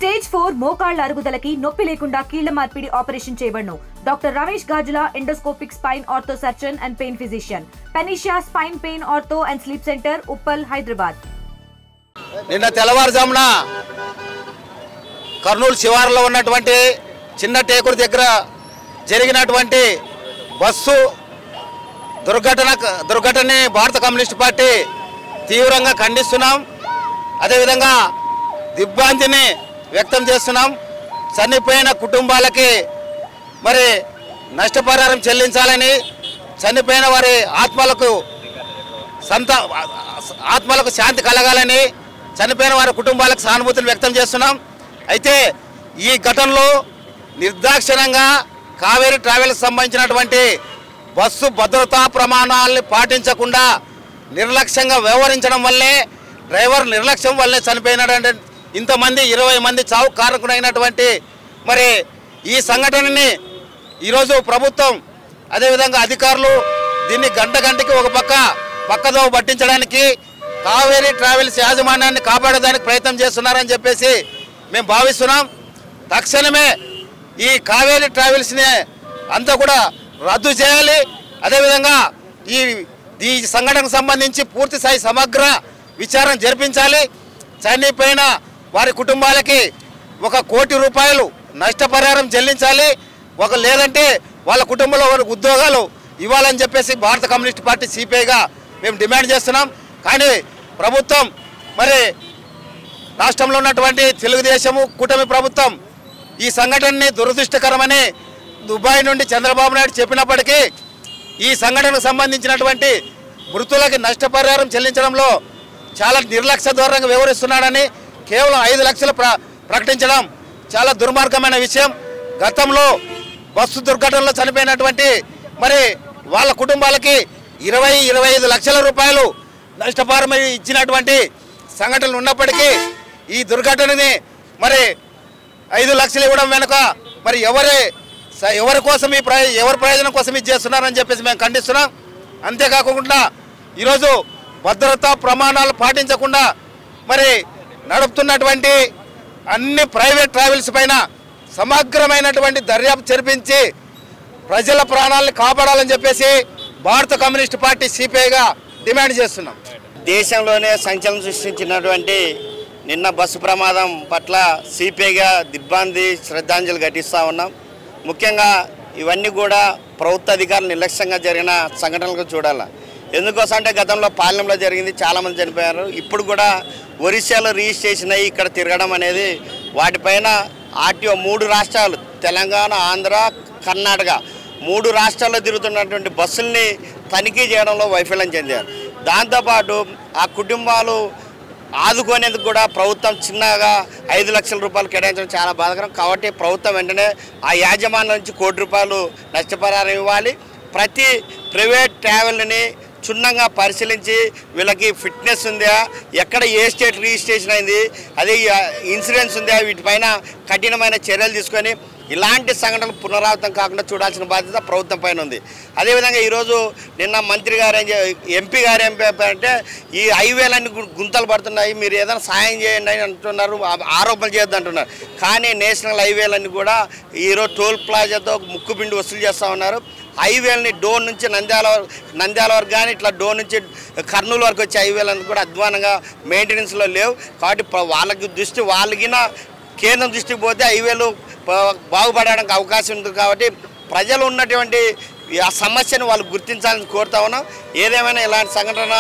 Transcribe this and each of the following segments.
Stage 4 మోకాళ్ల అరుగుదలకి నొప్పి లేకుండా కీళ్ల మార్పిడి ఆపరేషన్ చేయబడును. Doctor Ramesh Gajula, endoscopic spine ortho surgeon and pain physician, Panacea spine pain ortho and sleep centre, Uppal, Hyderabad. నిన్న తెల్లవారుజామున కర్నూలు శివారులో ఉన్నటువంటి చిన్న టేకుడు దగ్గర జరిగినటువంటి బస్సు దుర్ఘటనని భారత కమ్యూనిస్ట్ పార్టీ తీవ్రంగా ఖండిస్తున్నాం. అదేవిధంగా దిగ్భ్రాంతిని వ్యక్తం చేస్తున్నాం. చనిపోయిన కుటుంబాలకి మరి నష్టపరిహారం చెల్లించాలని, చనిపోయిన వారి ఆత్మలకు శాంతి కలగాలని, చనిపోయిన వారి కుటుంబాలకు సానుభూతిని వ్యక్తం చేస్తున్నాం. అయితే ఈ ఘటనలో నిర్దాక్షిణ్యంగా కావేరీ ట్రావెల్స్ సంబంధించినటువంటి బస్సు భద్రతా ప్రమాణాలని పాటించకుండా నిర్లక్ష్యంగా వ్యవహరించడం వల్లే, డ్రైవర్ నిర్లక్ష్యం వల్లే చనిపోయినాడంటే ఇంతమంది 20 మంది చావు కారకుడైనటువంటి మరి ఈ సంఘటనని ఈరోజు ప్రభుత్వం అదేవిధంగా అధికారులు దీన్ని గంటకి ఒక పక్కదోవ పట్టించడానికి కావేరీ ట్రావెల్స్ యాజమాన్యాన్ని కాపాడడానికి ప్రయత్నం చేస్తున్నారని చెప్పేసి మేము భావిస్తున్నాం. తక్షణమే ఈ కావేరీ ట్రావెల్స్ని అంతా కూడా రద్దు చేయాలి. అదేవిధంగా ఈ సంఘటనకు సంబంధించి పూర్తి స్థాయి సమగ్ర విచారణ జరిపించాలి. చనిపోయిన వారి కుటుంబాలకి 1 కోటి రూపాయలు నష్టపరిహారం చెల్లించాలి. లేదంటే వాళ్ళ కుటుంబంలో వారికి ఉద్యోగాలు ఇవ్వాలని చెప్పేసి భారత కమ్యూనిస్ట్ పార్టీ సిపిఐగా మేము డిమాండ్ చేస్తున్నాం. కానీ ప్రభుత్వం మరి రాష్ట్రంలో ఉన్నటువంటి తెలుగుదేశము కూటమి ప్రభుత్వం ఈ సంఘటనని దురదృష్టకరమని దుబాయ్ నుండి చంద్రబాబు నాయుడు చెప్పినప్పటికీ ఈ సంఘటనకు సంబంధించినటువంటి మృతులకి నష్టపరిహారం చెల్లించడంలో చాలా నిర్లక్ష్య ధోరణిగా వ్యవహరిస్తున్నాడని కేవలం 5 లక్షలు ప్రకటించడం చాలా దుర్మార్గమైన విషయం. గతంలో బస్సు దుర్ఘటనలో చనిపోయినటువంటి మరి వాళ్ళ కుటుంబాలకి 20-25 లక్షల రూపాయలు నష్టపరిహారం ఇచ్చినటువంటి సంఘటనలు ఉన్నప్పటికీ ఈ దుర్ఘటనని మరి 5 లక్షలు ఇవ్వడం వెనుక మరి ఎవరి కోసం ఎవరి ప్రయోజనం కోసం ఇది చేస్తున్నారని చెప్పేసి మేము ఖండిస్తున్నాం. అంతేకాకుండా ఈరోజు భద్రతా ప్రమాణాలు పాటించకుండా మరి నడుపుతున్నటువంటి అన్ని ప్రైవేట్ ట్రావెల్స్ పైన సమగ్రమైనటువంటి దర్యాప్తు జరిపించి ప్రజల ప్రాణాలను కాపాడాలని చెప్పేసి భారత కమ్యూనిస్ట్ పార్టీ సిపిఐగా డిమాండ్ చేస్తున్నాం. దేశంలోనే సంచలనం సృష్టించినటువంటి నిన్న బస్సు ప్రమాదం పట్ల సిపిఐగా దిగ్భ్రాంతి శ్రద్ధాంజలి ఘటిస్తూ ఉన్నాం. ముఖ్యంగా ఇవన్నీ కూడా ప్రభుత్వ అధికారులు నిర్లక్ష్యంగా జరిగిన సంఘటనలకు చూడాలి. ఎందుకోసం అంటే గతంలో పాలెంలో జరిగింది, చాలామంది చనిపోయారు. ఇప్పుడు కూడా ఒరిస్సాలో రిజిస్ట్రేషన్ అయ్యి ఇక్కడ తిరగడం అనేది వాటిపైన ఆర్టీఓ 3 రాష్ట్రాలు తెలంగాణ, ఆంధ్ర, కర్ణాటక 3 రాష్ట్రాల్లో తిరుగుతున్నటువంటి బస్సుల్ని తనిఖీ చేయడంలో వైఫల్యం చెందారు. దాంతోపాటు ఆ కుటుంబాలు ఆదుకునేందుకు కూడా ప్రభుత్వం చిన్నగా 5 లక్షల రూపాయలు కేటాయించడం చాలా బాధాకరం. కాబట్టి ప్రభుత్వం వెంటనే ఆ యాజమాన్యం నుంచి 1 కోటి రూపాయలు నష్టపరిహారం ఇవ్వాలి. ప్రతి ప్రైవేట్ ట్రావెల్ని క్షుణ్ణంగా పరిశీలించి వీళ్ళకి ఫిట్నెస్ ఉందా, ఎక్కడ ఏ స్టేట్ రిజిస్ట్రేషన్ అయింది, అదే ఇన్సూరెన్స్ ఉందా, వీటిపైన కఠినమైన చర్యలు తీసుకొని ఇలాంటి సంఘటనలు పునరావృతం కాకుండా చూడాల్సిన బాధ్యత ప్రభుత్వం పైన ఉంది. అదేవిధంగా ఈరోజు నిన్న మంత్రి గారు ఎంపీ గారు ఏం చెప్పారంటే ఈ హైవేలన్నీ గుంతలు పడుతున్నాయి, మీరు ఏదైనా సాయం చేయండి అని అంటున్నారు, ఆరోపణలు చేయొద్దు అంటున్నారు. కానీ నేషనల్ హైవేలన్నీ కూడా ఈరోజు టోల్ ప్లాజాతో ముక్కుపిండి వసూలు చేస్తూ ఉన్నారు. హైవేలని డోన్ నుంచి నంద్యాల వరకు కానీ ఇట్లా డోన్ నుంచి కర్నూలు వరకు వచ్చే హైవేలన్నీ కూడా అధ్వానంగా మెయింటెనెన్స్లో లేవు. కాబట్టి వాళ్ళకిన కేంద్రం దృష్టికి పోతే హైవేలు బాగుపడడానికి అవకాశం ఉంది. కాబట్టి ప్రజలు ఉన్నటువంటి ఆ సమస్యను వాళ్ళు గుర్తించాలని కోరుతా ఉన్నాం. ఏదేమైనా ఇలాంటి సంఘటన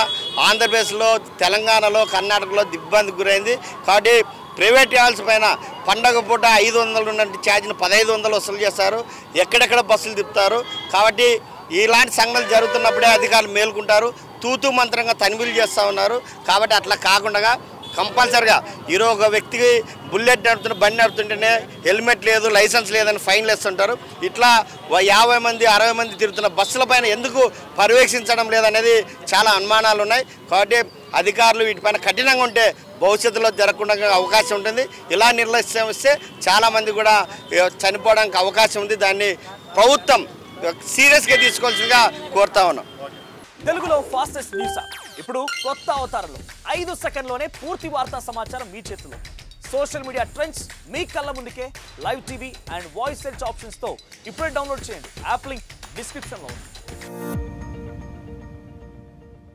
ఆంధ్రప్రదేశ్లో, తెలంగాణలో, కర్ణాటకలో దిగ్భ్రాంతికి గురైంది. కాబట్టి ప్రైవేట్ ట్రావెల్స్ పైన పండగ పూట 500 ఉన్నటువంటి ఛార్జీని 1500 వసూలు చేస్తారు, ఎక్కడెక్కడ బస్సులు తిప్పుతారు. కాబట్టి ఇలాంటి సంఘటనలు జరుగుతున్నప్పుడే అధికారులు మేల్కుంటారు, తూతూ మంత్రంగా తనిఖీలు చేస్తూ ఉన్నారు. కాబట్టి అట్లా కాకుండా కంపల్సరిగా ఈరోజు ఒక వ్యక్తికి బుల్లెట్ నడుపుతున్న బండి నడుపుతుంటేనే హెల్మెట్ లేదు, లైసెన్స్ లేదని ఫైన్లు వేస్తుంటారు. ఇట్లా 50 మంది 60 మంది తిరుగుతున్న బస్సుల పైన ఎందుకు పర్యవేక్షించడం లేదనేది చాలా అనుమానాలు ఉన్నాయి. కాబట్టి అధికారులు వీటిపైన కఠినంగా ఉంటే భవిష్యత్తులో జరగకుండా అవకాశం ఉంటుంది. ఇలా నిర్లక్ష్యం వస్తే చాలామంది కూడా చనిపోవడానికి అవకాశం ఉంది. దాన్ని ప్రభుత్వం సీరియస్గా తీసుకోవాల్సిందిగా కోరుతా ఉన్నాం. తెలుగులో ఫాస్టెస్ట్ న్యూస్ ఇప్పుడు కొత్త అవతారంలో 5 సెకండ్లోనే పూర్తి వార్తా సమాచారం మీ చేతిలో. సోషల్ మీడియా ట్రెండ్స్ మీ కళ్ళ ముందుకే live TV and voice search ఆప్షన్స్తో ఇప్పుడే డౌన్లోడ్ చేయండి. యాప్ లింక్ డిస్క్రిప్షన్లో ఉంది.